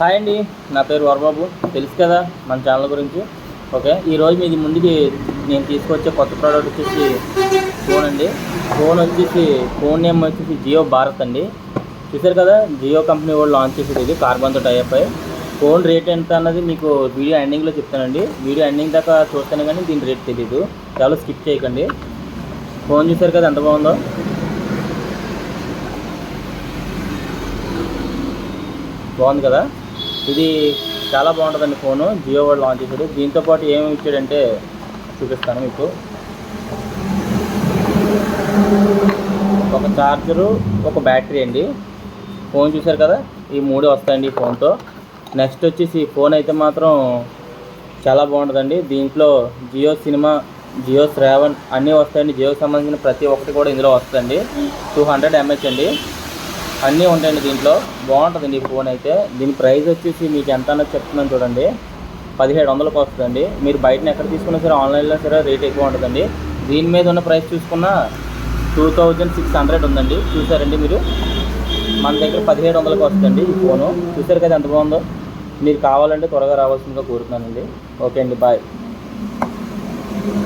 Hi అండి, నా పేరు వరబాబు. తెలుసు కదా మన ఛానల్ గురించి. ఓకే, ఈరోజు మీది ముందుకి నేను తీసుకొచ్చే కొత్త ప్రోడక్ట్ వచ్చేసి ఫోన్ అండి. ఫోన్ నేమ్ వచ్చేసి జియో భారత్ అండి. చూసారు కదా, జియో కంపెనీ వాళ్ళు లాంచ్ చేసేది ఇది కార్బన్తో టైప్ అయ్యి. ఫోన్ రేట్ ఎంత అన్నది మీకు వీడియో ఎండింగ్లో చెప్తానండి. వీడియో ఎండింగ్ దాకా చూస్తాను కానీ దీని రేట్ తెలీదు, చాలా స్కిప్ చేయకండి. ఫోన్ చూసారు కదా ఎంత బాగుందో. బాగుంది కదా, ఇది చాలా బాగుంటుందండి ఫోను. జియో వాడు లాంచ్ చేశాడు. దీంతోపాటు ఏమేమి ఇచ్చాడంటే చూపిస్తాను మీకు. ఒక ఛార్జరు, ఒక బ్యాటరీ అండి. ఫోన్ చూసారు కదా, ఈ మూడు వస్తాయండి ఈ ఫోన్తో. నెక్స్ట్ వచ్చేసి ఫోన్ అయితే మాత్రం చాలా బాగుంటుందండి. దీంట్లో జియో సినిమా, జియో శ్రావణ్ అన్నీ వస్తాయండి. జియోకి సంబంధించిన ప్రతి ఒక్కటి కూడా ఇందులో వస్తుందండి. 200 mAh అండి, అన్నీ ఉంటాయండి దీంట్లో. బాగుంటుందండి ఈ ఫోన్ అయితే. దీని ప్రైస్ వచ్చేసి మీకు ఎంత అన్నది చెప్తున్నాను చూడండి, 1700కి వస్తుందండి. మీరు బయటని ఎక్కడ తీసుకున్నా సరే, ఆన్లైన్లో సరే రేట్ ఎక్కువ ఉంటుందండి. దీని మీద ఉన్న ప్రైస్ చూసుకున్న 2600 ఉందండి. చూసారండి మీరు, మన దగ్గర 1700కి వస్తుందండి ఈ ఫోను. చూసారు కదా ఎంత బాగుందో. మీరు కావాలంటే త్వరగా రావాల్సిందిగా కోరుతున్నానండి. ఓకే అండి, బాయ్.